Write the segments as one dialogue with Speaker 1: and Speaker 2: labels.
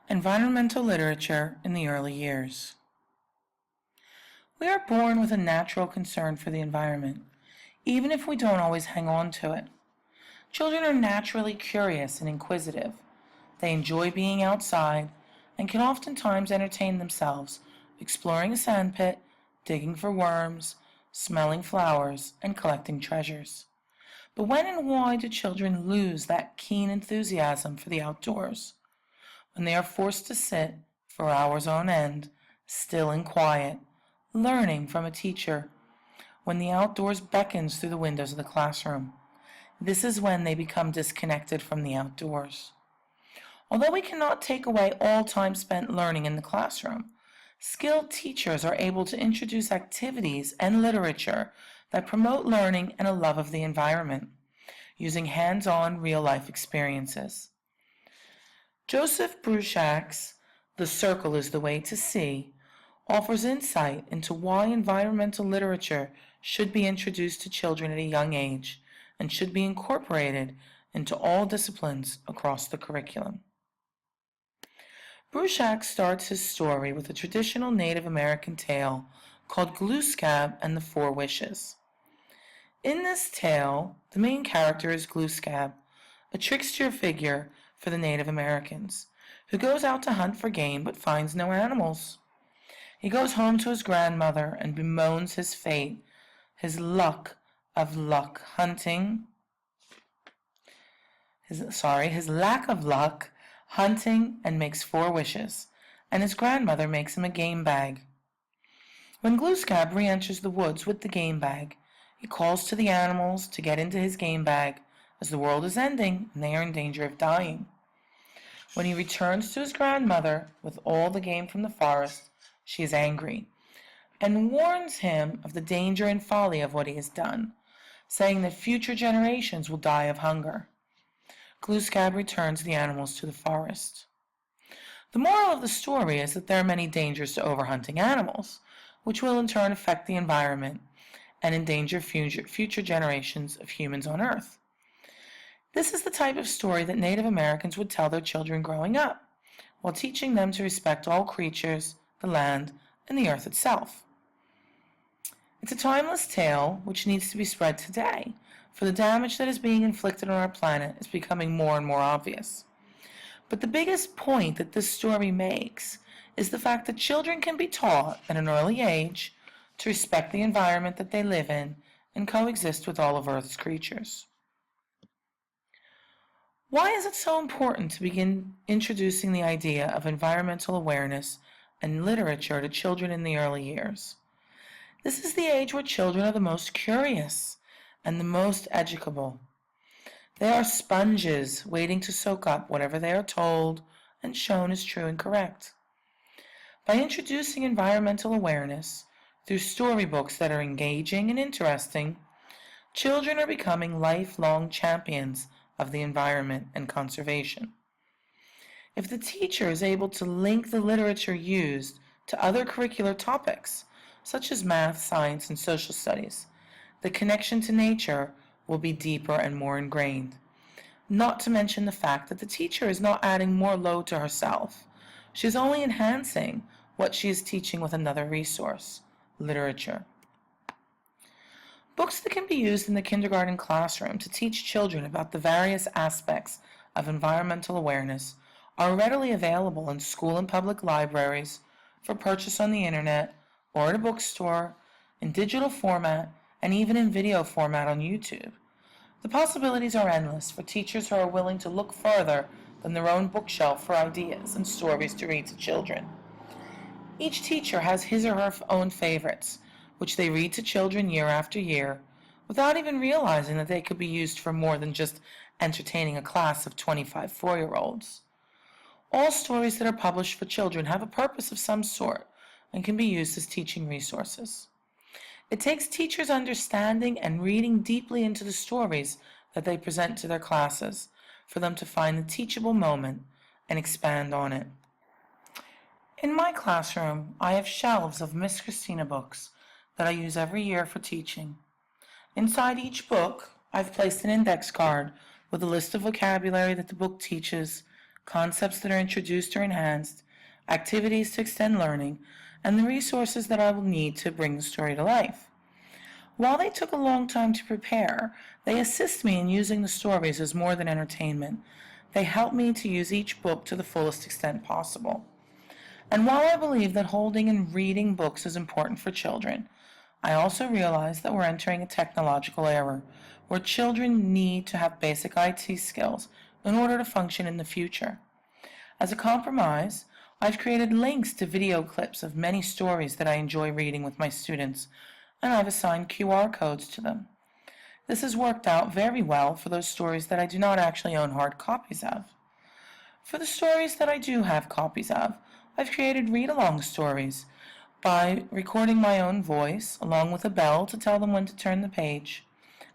Speaker 1: Environmental literature in the early years. We are born with a natural concern for the environment, even if we don't always hang on to it. Children are naturally curious and inquisitive. They enjoy being outside and can oftentimes entertain themselves exploring a sandpit, digging for worms, smelling flowers, and collecting treasures. But when and why do children lose that keen enthusiasm for the outdoors? When they are forced to sit for hours on end, still and quiet, learning from a teacher, when the outdoors beckons through the windows of the classroom. This is when they become disconnected from the outdoors. Although we cannot take away all time spent learning in the classroom, skilled teachers are able to introduce activities and literature that promote learning and a love of the environment, using hands-on real-life experiences. Joseph Bruchac's The Circle is the Way to See offers insight into why environmental literature should be introduced to children at a young age and should be incorporated into all disciplines across the curriculum. Bruchac starts his story with a traditional Native American tale called Glooskap and the Four Wishes. In this tale, the main character is Glooskap, a trickster figure for the Native Americans, who goes out to hunt for game but finds no animals. He goes home to his grandmother and bemoans his fate, his lack of luck hunting, and makes 4 wishes, and his grandmother makes him a game bag. When Glooskap re-enters the woods with the game bag, he calls to the animals to get into his game bag, as the world is ending and they are in danger of dying. When he returns to his grandmother with all the game from the forest, she is angry and warns him of the danger and folly of what he has done, saying that future generations will die of hunger. Glooskap returns the animals to the forest. The moral of the story is that there are many dangers to overhunting animals, which will in turn affect the environment and endanger future generations of humans on Earth. This is the type of story that Native Americans would tell their children growing up, while teaching them to respect all creatures, the land, and the earth itself. It's a timeless tale which needs to be spread today, for the damage that is being inflicted on our planet is becoming more and more obvious. But the biggest point that this story makes is the fact that children can be taught at an early age to respect the environment that they live in and coexist with all of Earth's creatures. Why is it so important to begin introducing the idea of environmental awareness and literature to children in the early years? This is the age where children are the most curious and the most educable. They are sponges waiting to soak up whatever they are told and shown as true and correct. By introducing environmental awareness through storybooks that are engaging and interesting, children are becoming lifelong champions of the environment and conservation. If the teacher is able to link the literature used to other curricular topics, such as math, science, and social studies, the connection to nature will be deeper and more ingrained. Not to mention the fact that the teacher is not adding more load to herself. She is only enhancing what she is teaching with another resource, literature. Books that can be used in the kindergarten classroom to teach children about the various aspects of environmental awareness are readily available in school and public libraries, for purchase on the internet, or at a bookstore, in digital format, and even in video format on YouTube. The possibilities are endless for teachers who are willing to look further than their own bookshelf for ideas and stories to read to children. Each teacher has his or her own favorites, which they read to children year after year, without even realizing that they could be used for more than just entertaining a class of 25 4-year-olds. All stories that are published for children have a purpose of some sort and can be used as teaching resources. It takes teachers understanding and reading deeply into the stories that they present to their classes for them to find the teachable moment and expand on it. In my classroom, I have shelves of Miss Christina books that I use every year for teaching. Inside each book, I've placed an index card with a list of vocabulary that the book teaches, concepts that are introduced or enhanced, activities to extend learning, and the resources that I will need to bring the story to life. While they took a long time to prepare, they assist me in using the stories as more than entertainment. They help me to use each book to the fullest extent possible. And while I believe that holding and reading books is important for children, I also realize that we're entering a technological era where children need to have basic IT skills in order to function in the future. As a compromise, I've created links to video clips of many stories that I enjoy reading with my students, and I've assigned QR codes to them. This has worked out very well for those stories that I do not actually own hard copies of. For the stories that I do have copies of, I've created read-along stories by recording my own voice along with a bell to tell them when to turn the page,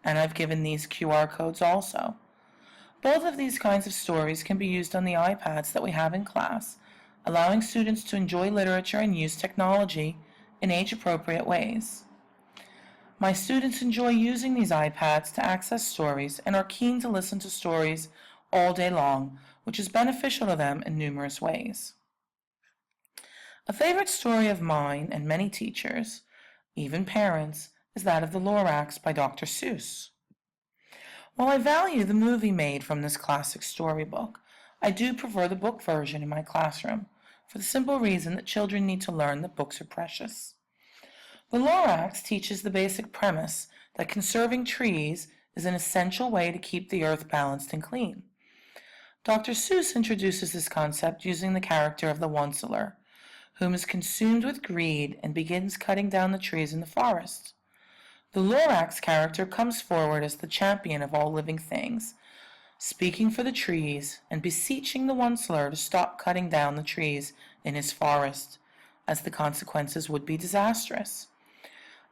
Speaker 1: and I've given these QR codes also. Both of these kinds of stories can be used on the iPads that we have in class, allowing students to enjoy literature and use technology in age-appropriate ways. My students enjoy using these iPads to access stories and are keen to listen to stories all day long, which is beneficial to them in numerous ways. A favorite story of mine and many teachers, even parents, is that of The Lorax by Dr. Seuss. While I value the movie made from this classic storybook, I do prefer the book version in my classroom, for the simple reason that children need to learn that books are precious. The Lorax teaches the basic premise that conserving trees is an essential way to keep the earth balanced and clean. Dr. Seuss introduces this concept using the character of the Onceler, whom is consumed with greed and begins cutting down the trees in the forest. The Lorax character comes forward as the champion of all living things, speaking for the trees and beseeching the Onceler to stop cutting down the trees in his forest, as the consequences would be disastrous.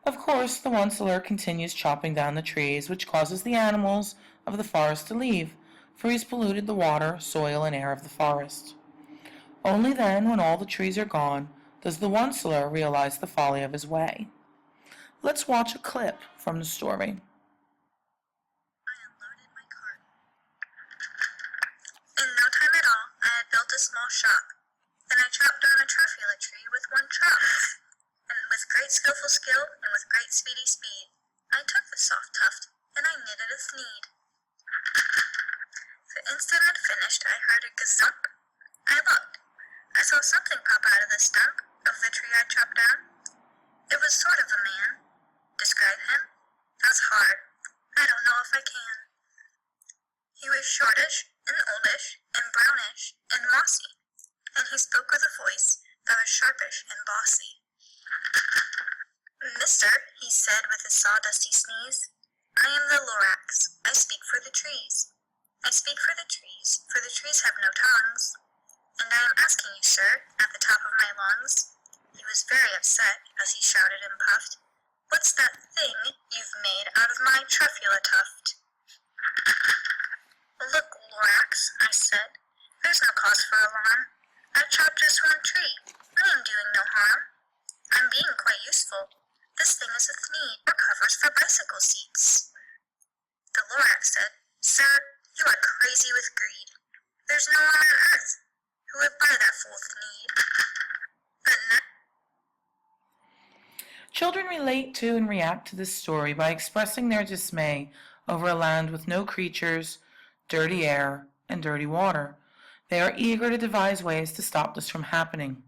Speaker 1: Of course, the Onceler continues chopping down the trees, which causes the animals of the forest to leave, for he's polluted the water, soil, and air of the forest. Only then, when all the trees are gone, does the Onceler realize the folly of his way. Let's watch a clip from the story.
Speaker 2: I unloaded my cart. In no time at all, I had built a small shop. Then I chopped down a truffula tree with one chop. And with great skillful skill and with great speedy speed, I took the soft tuft and I knitted a thneed. The instant I'd finished, I heard a gazump. I looked. I saw something pop out of the stump of the tree I chopped down. It was sort of a man. Describe him? That's hard. I don't know if I can. He was shortish and oldish and brownish and mossy, and he spoke with a voice that was sharpish and bossy. Mister, he said with a sawdusty sneeze, I am the Lorax. I speak for the trees. I speak for the trees have no tongues. And I am asking you, sir, at the top of my lungs. He was very upset as he shouted and puffed. What's that thing you've made out of my truffula tuft? Look, Lorax, I said. There's no cause for alarm. I've chopped just one tree. I am doing no harm. I'm being quite useful. This thing is a thneed or covers for bicycle seats. The Lorax said, Sir, you are crazy with greed. There's no one on earth who would buy that fool thneed. But now
Speaker 1: Children relate to and react to this story by expressing their dismay over a land with no creatures, dirty air, and dirty water. They are eager to devise ways to stop this from happening.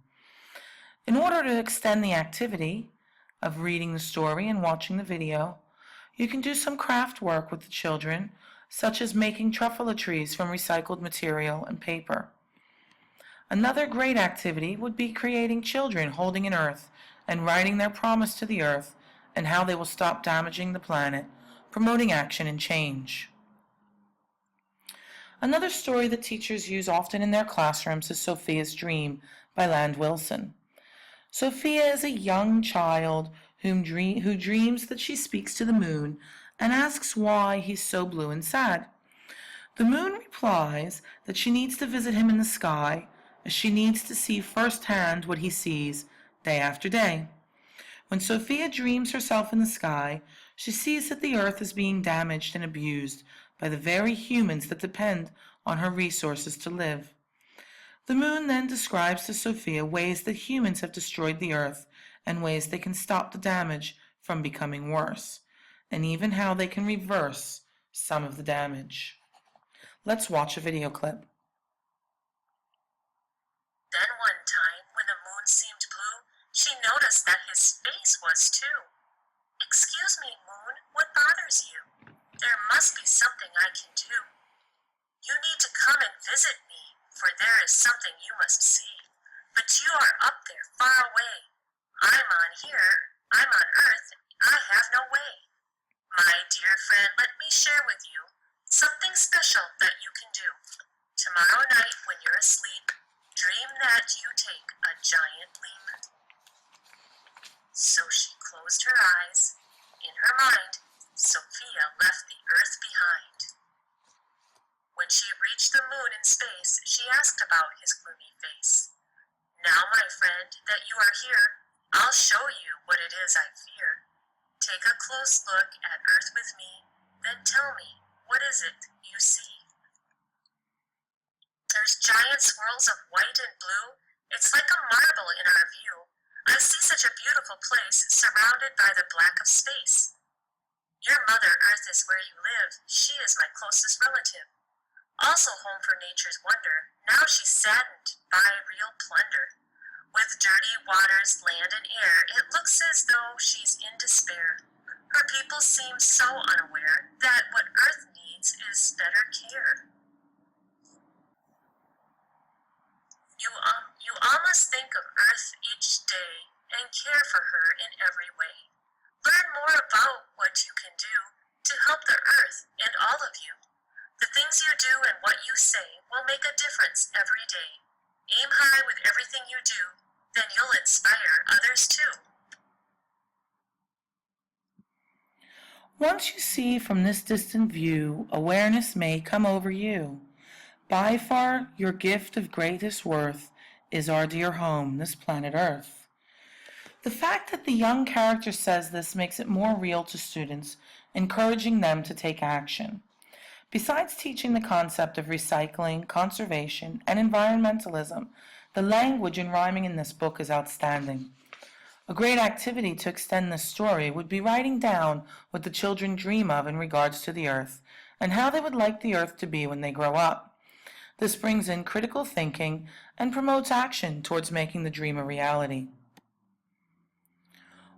Speaker 1: In order to extend the activity of reading the story and watching the video, you can do some craft work with the children, such as making truffula trees from recycled material and paper. Another great activity would be creating children holding an earth and writing their promise to the earth and how they will stop damaging the planet, promoting action and change. Another story that teachers use often in their classrooms is Sophia's Dream by Land Wilson. Sophia is a young child who dreams that she speaks to the moon and asks why he's so blue and sad. The moon replies that she needs to visit him in the sky, as she needs to see firsthand what he sees day after day. When Sophia dreams herself in the sky, she sees that the earth is being damaged and abused by the very humans that depend on her resources to live. The moon then describes to Sophia ways that humans have destroyed the earth and ways they can stop the damage from becoming worse, and even how they can reverse some of the damage. Let's watch a video clip.
Speaker 2: Then one time, when the moon seemed blue, she noticed that his face was too. "Excuse me, moon, what bothers you? There must be something I can do. You need to come and visit me, for there is something you must see. But you are up there, far away. I'm on Earth, I have no way. My dear friend, let me share with you something special that you can do. Tomorrow night, when you're asleep, dream that you take a giant leap." So she closed her eyes. In her mind, Sophia left the earth behind. When she reached the moon in space, she asked about his gloomy face. "Now, my friend, that you are here, I'll show you what it is I fear. Take a close look at Earth with me, then tell me, what is it you see?" There's giant swirls of white and blue. It's like a marble in our view. I see such a beautiful place, surrounded by the black of space. Your Mother Earth is where you live. She is my closest relative. Also home for nature's wonder. Now she's saddened by real plunder. With dirty waters, land, and air, it looks as though she's in despair. Her people seem so unaware that what Earth needs is better care. You all must think of Earth each day and care for her in every way. Learn more about what you can do to help the Earth and all of you. The things you do and what you say will make a difference every day. Aim high with everything you do, then you'll inspire others too.
Speaker 1: Once you see from this distant view, awareness may come over you. By far, your gift of greatest worth is our dear home, this planet Earth. The fact that the young character says this makes it more real to students, encouraging them to take action. Besides teaching the concept of recycling, conservation, and environmentalism, the language and rhyming in this book is outstanding. A great activity to extend this story would be writing down what the children dream of in regards to the Earth, and how they would like the Earth to be when they grow up. This brings in critical thinking and promotes action towards making the dream a reality.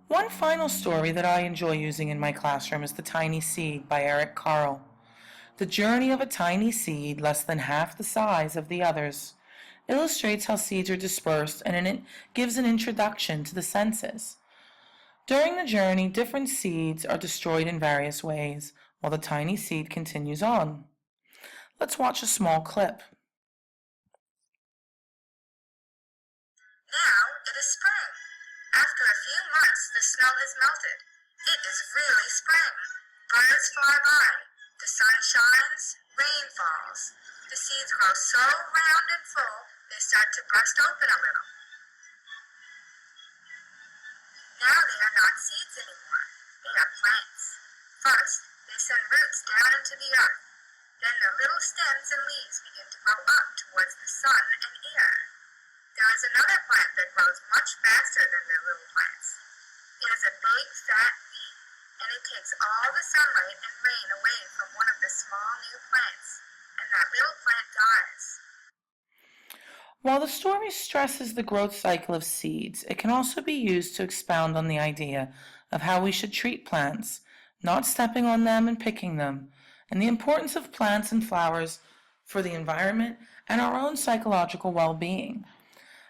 Speaker 1: One final story that I enjoy using in my classroom is The Tiny Seed by Eric Carle. The journey of a tiny seed, less than half the size of the others, illustrates how seeds are dispersed, and it gives an introduction to the senses. During the journey, different seeds are destroyed in various ways, while the tiny seed continues on. Let's watch a small clip.
Speaker 2: Now it is spring. After a few months, the snow has melted. It is really spring. Birds fly by. The sun shines. Rain falls. The seeds grow so round and full, they start to burst open a little. Now they are not seeds anymore. They are plants. First, they send roots down into the earth. Then the little stems and leaves begin to grow up towards the sun and air. There is another plant that grows much faster than the little plants. It is a big, fat weed, and it takes all the sunlight and rain away from one of the small new plants, and that little plant dies.
Speaker 1: While the story stresses the growth cycle of seeds, it can also be used to expound on the idea of how we should treat plants, not stepping on them and picking them, and the importance of plants and flowers for the environment and our own psychological well-being.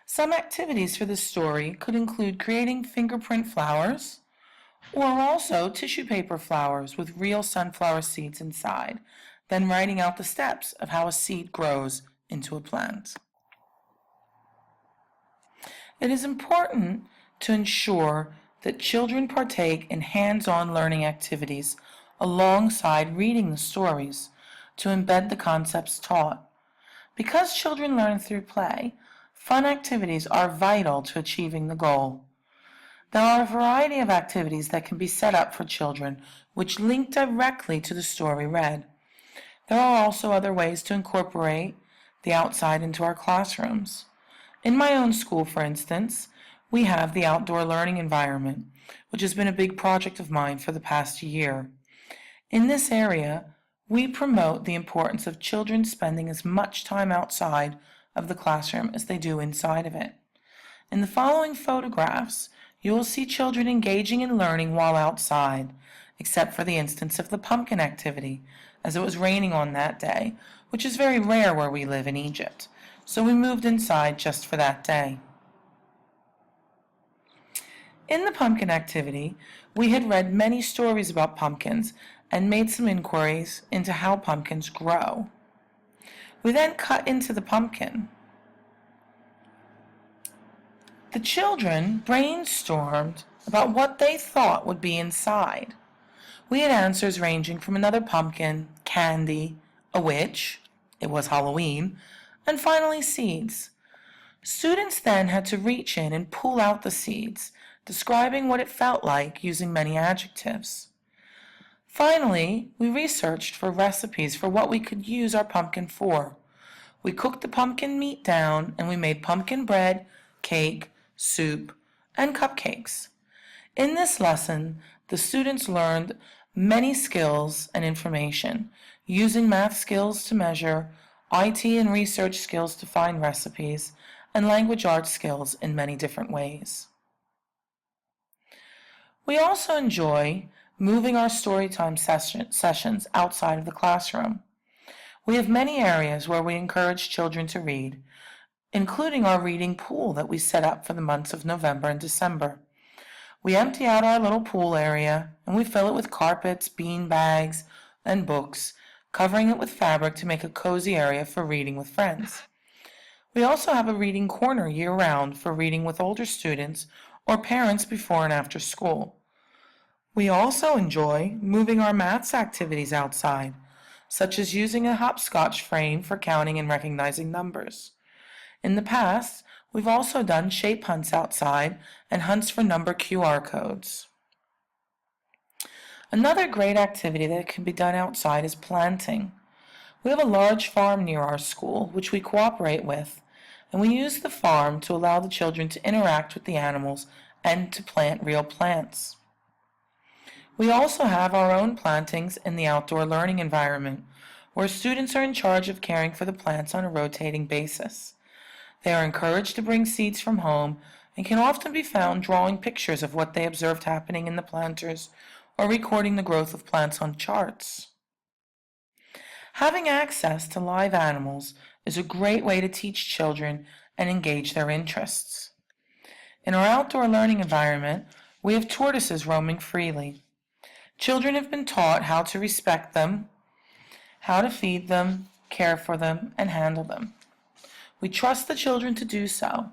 Speaker 1: Some activities for this story could include creating fingerprint flowers, or also tissue paper flowers with real sunflower seeds inside, then writing out the steps of how a seed grows into a plant. It is important to ensure that children partake in hands-on learning activities alongside reading the stories to embed the concepts taught. Because children learn through play, fun activities are vital to achieving the goal. There are a variety of activities that can be set up for children which link directly to the story read. There are also other ways to incorporate the outside into our classrooms. In my own school, for instance, we have the outdoor learning environment, which has been a big project of mine for the past year. In this area, we promote the importance of children spending as much time outside of the classroom as they do inside of it. In the following photographs, you will see children engaging in learning while outside, except for the instance of the pumpkin activity, as it was raining on that day, which is very rare where we live in Egypt, so we moved inside just for that day. In the pumpkin activity, we had read many stories about pumpkins and made some inquiries into how pumpkins grow. We then cut into the pumpkin. The children brainstormed about what they thought would be inside. We had answers ranging from another pumpkin, candy, a witch, it was Halloween, and finally seeds. Students then had to reach in and pull out the seeds, describing what it felt like using many adjectives. Finally, we researched for recipes for what we could use our pumpkin for. We cooked the pumpkin meat down and we made pumpkin bread, cake, soup, and cupcakes. In this lesson, the students learned many skills and information, using math skills to measure, IT and research skills to find recipes, and language arts skills in many different ways. We also enjoy moving our storytime sessions outside of the classroom. We have many areas where we encourage children to read, including our reading pool that we set up for the months of November and December. We empty out our little pool area and we fill it with carpets, bean bags, and books, covering it with fabric to make a cozy area for reading with friends. We also have a reading corner year-round for reading with older students or parents before and after school. We also enjoy moving our maths activities outside, such as using a hopscotch frame for counting and recognizing numbers. In the past, we've also done shape hunts outside and hunts for number QR codes. Another great activity that can be done outside is planting. We have a large farm near our school, which we cooperate with, and we use the farm to allow the children to interact with the animals and to plant real plants. We also have our own plantings in the outdoor learning environment, where students are in charge of caring for the plants on a rotating basis. They are encouraged to bring seeds from home and can often be found drawing pictures of what they observed happening in the planters or recording the growth of plants on charts. Having access to live animals is a great way to teach children and engage their interests. In our outdoor learning environment, we have tortoises roaming freely. Children have been taught how to respect them, how to feed them, care for them, and handle them. We trust the children to do so.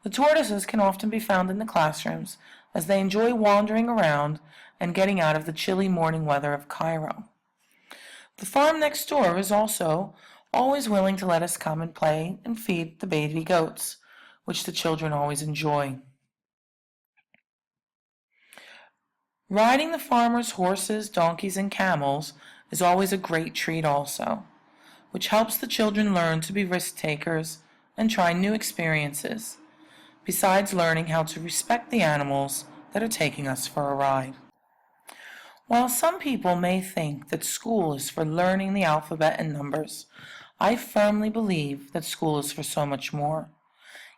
Speaker 1: The tortoises can often be found in the classrooms as they enjoy wandering around and getting out of the chilly morning weather of Cairo. The farm next door is also always willing to let us come and play and feed the baby goats, which the children always enjoy. Riding the farmer's horses, donkeys, and camels is always a great treat also, which helps the children learn to be risk takers and try new experiences, besides learning how to respect the animals that are taking us for a ride. While some people may think that school is for learning the alphabet and numbers, I firmly believe that school is for so much more.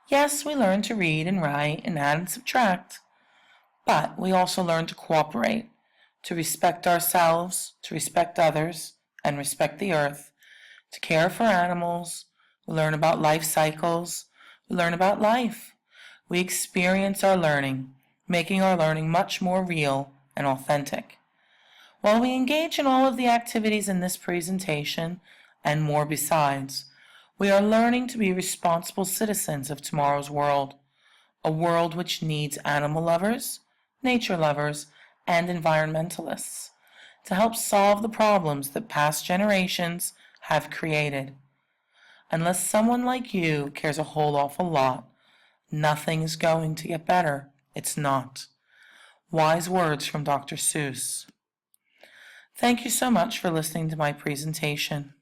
Speaker 1: Yes, we learn to read and write and add and subtract, but we also learn to cooperate, to respect ourselves, to respect others, and respect the earth, to care for animals. We learn about life cycles. We learn about life. We experience our learning, making our learning much more real and authentic. While we engage in all of the activities in this presentation, and more besides, we are learning to be responsible citizens of tomorrow's world, a world which needs animal lovers, nature lovers, and environmentalists to help solve the problems that past generations have created. Unless someone like you cares a whole awful lot, nothing is going to get better. It's not. Wise words from Dr. Seuss. Thank you so much for listening to my presentation.